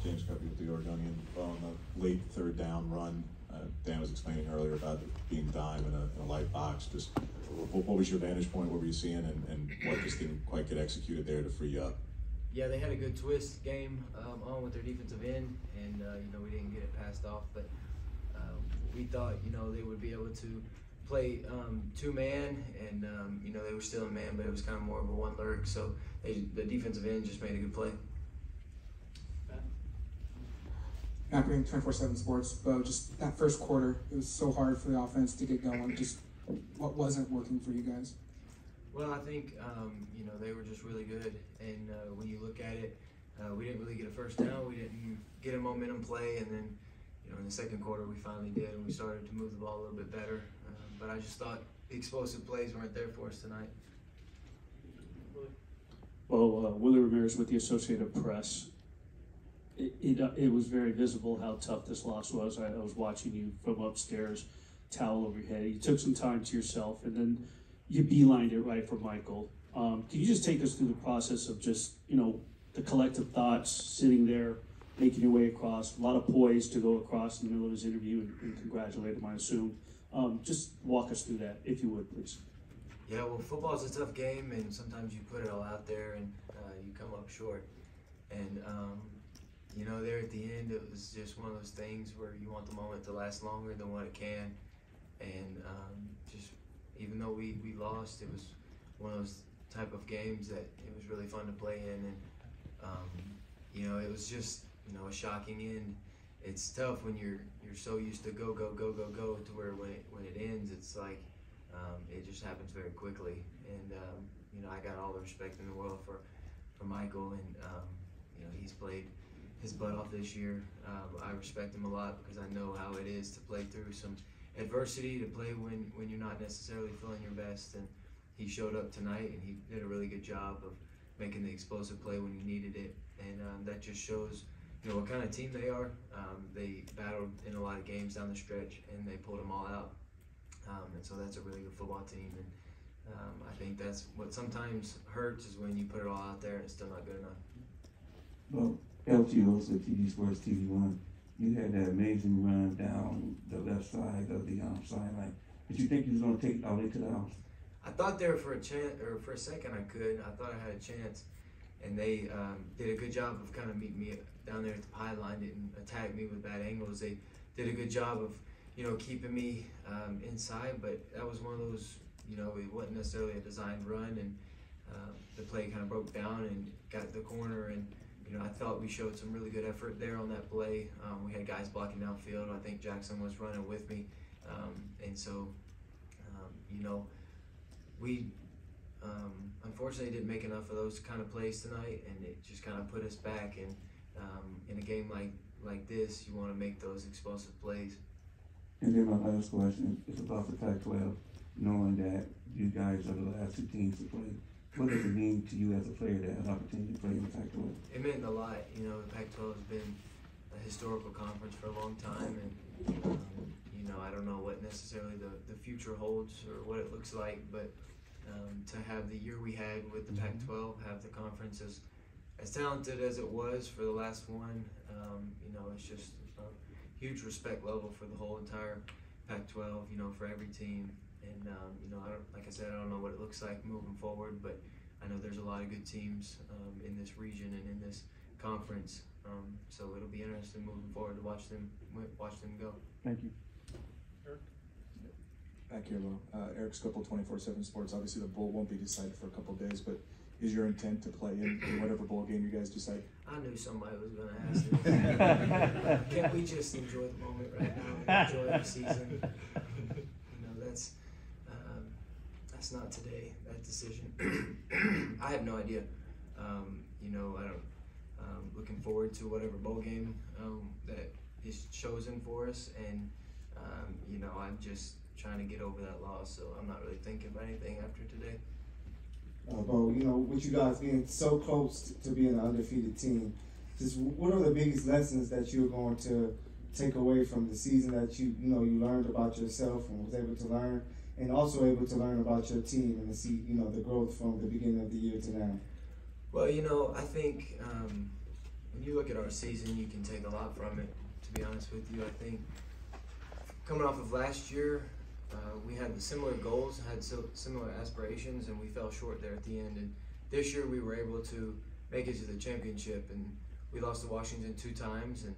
James Kirby with the Oregonian. On the late third down run, Dan was explaining earlier about it being dime in a light box. Just what was your vantage point? What were you seeing, and what just didn't quite get executed there to free you up? Yeah, they had a good twist game on with their defensive end, and we didn't get it passed off, but we thought they would be able to play two-man, and they were still in man, but it was kind of more of a one lurk. So the defensive end just made a good play. Matt Green, 24/7 Sports. Bo, just that first quarter, it was so hard for the offense to get going. Just what wasn't working for you guys? Well, I think they were just really good, and when you look at it, we didn't really get a first down. We didn't get a momentum play, and then in the second quarter we finally did, and we started to move the ball a little bit better. But I just thought the explosive plays weren't there for us tonight. Well, Willie Ramirez with the Associated Press. It was very visible how tough this loss was. I was watching you from upstairs, towel over your head. You took some time to yourself, and then you beelined it right for Michael. Can you just take us through the process of just, the collective thoughts, sitting there, making your way across, a lot of poise to go across in the middle of his interview and congratulate him, I assume. Just walk us through that, if you would, please. Yeah, well, football's a tough game, and sometimes you put it all out there and you come up short. And, there at the end, it was just one of those things where you want the moment to last longer than what it can. And just even though we lost, it was one of those type of games that it was really fun to play in. And, it was just, a shocking end. It's tough when you're so used to go to where when it ends, it's like it just happens very quickly. And, I got all the respect in the world for Michael, and, he's played his butt off this year. I respect him a lot because I know how it is to play through some adversity, to play when you're not necessarily feeling your best. And he showed up tonight, and he did a really good job of making the explosive play when he needed it. And that just shows, what kind of team they are. They battled in a lot of games down the stretch, and they pulled them all out. And so that's a really good football team. And I think that's what sometimes hurts, is when you put it all out there and it's still not good enough. Well, LTO, so TV Sports TV1, you had that amazing run down the left side of the sideline. Did you think you was going to take it all the way to the house? I thought there for a second I could. I thought I had a chance, and they did a good job of kind of meeting me down there at the pylon. Didn't attack me with bad angles. They did a good job of keeping me inside, but that was one of those, it wasn't necessarily a designed run, and the play kind of broke down and got the corner, and I thought we showed some really good effort there on that play. We had guys blocking downfield. I think Jackson was running with me, and so we unfortunately didn't make enough of those kind of plays tonight, and it just kind of put us back. And in a game like this, you want to make those explosive plays. And then my last question is about the Pac-12, knowing that you guys are the last two teams to play. What does it mean to you as a player to have an opportunity to play in the Pac-12? It meant a lot. The Pac-12 has been a historical conference for a long time, and I don't know what necessarily the future holds or what it looks like, but to have the year we had with the Pac-12, have the conference as talented as it was for the last one, it's just a huge respect level for the whole entire Pac-12, for every team. And like I said, I don't know what it looks like moving forward, but I know there's a lot of good teams in this region and in this conference. So it'll be interesting moving forward to watch them go. Thank you. Back here, Bo. Eric Skopel, 24/7 Sports. Obviously, the bowl won't be decided for a couple of days, but is your intent to play in whatever bowl game you guys decide? I knew somebody was going to ask it. Can't we just enjoy the moment right now? Enjoy the season. That's not today. That decision. I have no idea. I don't. Looking forward to whatever bowl game that is chosen for us, and I'm just trying to get over that loss, so I'm not really thinking of anything after today. Bo, with you guys being so close to being an undefeated team, just what are the biggest lessons that you're going to take away from the season that you learned about yourself and was able to learn, and also able to learn about your team and to see the growth from the beginning of the year to now? Well, I think when you look at our season, you can take a lot from it. To be honest with you, I think coming off of last year, we had similar goals, had similar aspirations, and we fell short there at the end. And this year, we were able to make it to the championship, and we lost to Washington 2 times, and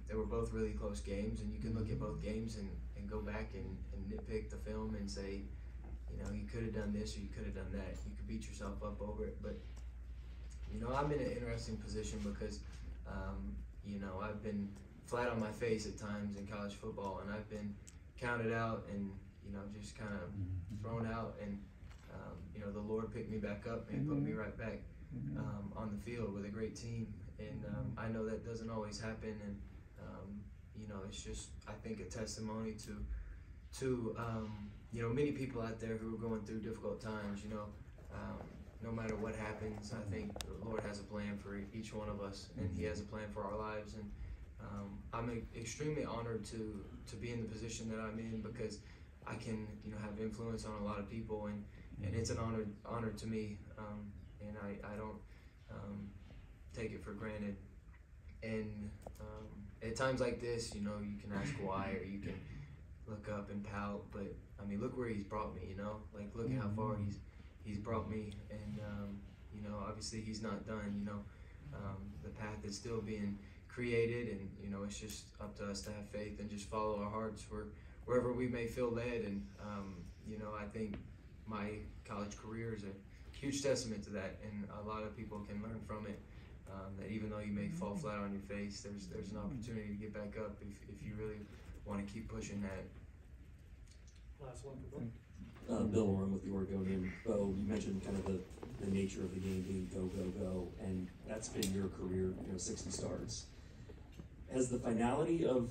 they were both really close games. And you can look at both games and go back and nitpick the film and say, you know, you could have done this or you could have done that. You could beat yourself up over it, but you know, I'm in an interesting position because, you know, I've been flat on my face at times in college football, and I've been counted out and, you know, just kind of thrown out. And, you know, the Lord picked me back up and put me right back on the field with a great team. And I know that doesn't always happen. And, you know, it's just, I think, a testimony to you know, many people out there who are going through difficult times. You know, no matter what happens, I think the Lord has a plan for each one of us, and He has a plan for our lives. And I'm extremely honored to be in the position that I'm in, because I can, you know, have influence on a lot of people, and it's an honor to me, and I don't take it for granted. And at times like this, you know, you can ask why, or you can look up and pout, but I mean, look where He's brought me, you know, like look at how far He's brought me. And you know, obviously He's not done. You know, the path is still being created, and you know, it's just up to us to have faith and just follow our hearts wherever we may feel led. And you know, I think my college career is a huge testament to that, and a lot of people can learn from it. That even though you may fall flat on your face, there's an opportunity to get back up if you really want to keep pushing that. Last one for Bill. Bill Warren with the Oregonian. Bo, you mentioned kind of the nature of the game being go, go, go, and that's been your career, you know, 60 starts. Has the finality of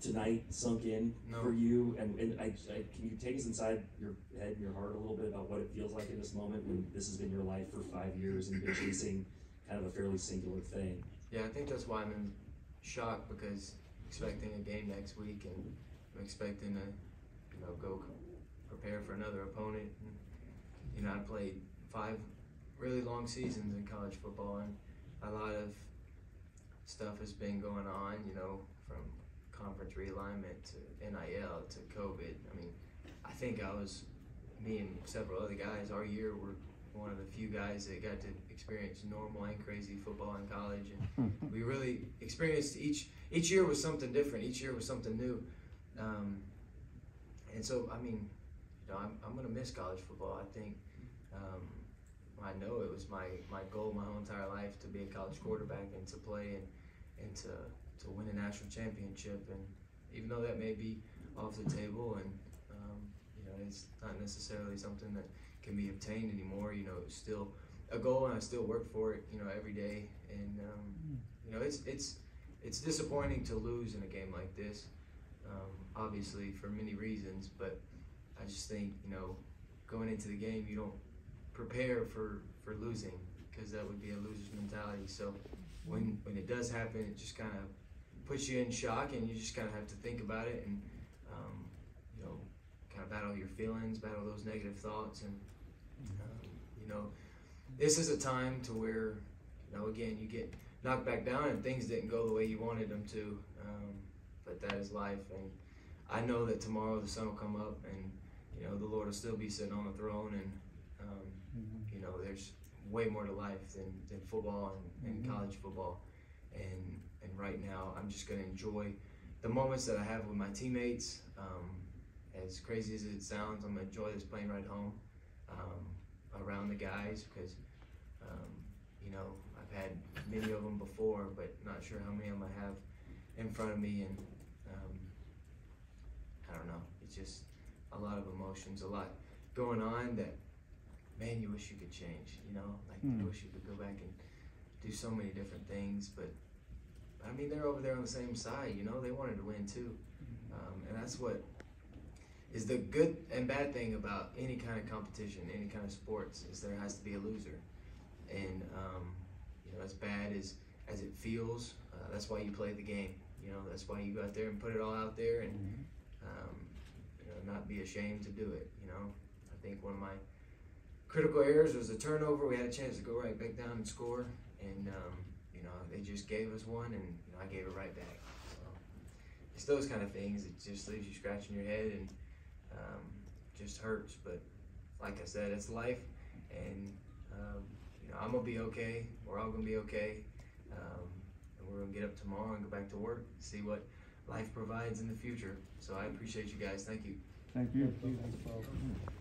tonight sunk in for you? And can you take us inside your head and your heart a little bit about what it feels like in this moment when this has been your life for 5 years and you've been chasing kind of a fairly singular thing? Yeah, I think that's why I'm in shock, because I'm expecting a game next week, and I'm expecting to, you know, go prepare for another opponent. And, you know, I played 5 really long seasons in college football, and a lot of stuff has been going on, you know, from conference realignment to NIL to COVID. I mean, I think me and several other guys, our year were one of the few guys that got to experience normal and crazy football in college, and we really experienced each year was something different. Each year was something new, and so I mean, you know, I'm gonna miss college football. I think I know it was my goal my whole entire life to be a college quarterback and to play and to win a national championship. And even though that may be off the table, and you know, it's not necessarily something that can be obtained anymore, you know, it's still a goal, and I still work for it, you know, every day. And you know, it's disappointing to lose in a game like this, obviously for many reasons, but I just think, you know, going into the game, you don't prepare for losing, because that would be a loser's mentality. So when it does happen, it just kind of puts you in shock, and you just kind of have to think about it, and you know, kind of battle your feelings, battle those negative thoughts. And you know, this is a time to where, you know, again, you get knocked back down and things didn't go the way you wanted them to, but that is life. And I know that tomorrow the sun will come up, and you know, the Lord will still be sitting on the throne, and you know, there's way more to life than football and college football. And right now, I'm just going to enjoy the moments that I have with my teammates. As crazy as it sounds, I'm going to enjoy this plane ride home around the guys, because you know, I've had many of them before, but not sure how many of them I have in front of me. And I don't know, it's just a lot of emotions, a lot going on that, man, you wish you could change, you know, like you wish you could go back and do so many different things. But I mean, they're over there on the same side, you know, they wanted to win too. And that's what is the good and bad thing about any kind of competition, any kind of sports, is there has to be a loser. And you know, as bad as it feels, that's why you play the game. You know, that's why you go out there and put it all out there, and you know, not be ashamed to do it. You know, I think one of my critical errors was a turnover. We had a chance to go right back down and score, and you you know, they just gave us one, and you know, I gave it right back. So it's those kind of things that just leaves you scratching your head and just hurts. But like I said, it's life, and you know, I'm gonna be okay. We're all gonna be okay, and we're gonna get up tomorrow and go back to work, see what life provides in the future. So I appreciate you guys. Thank you. Thank you.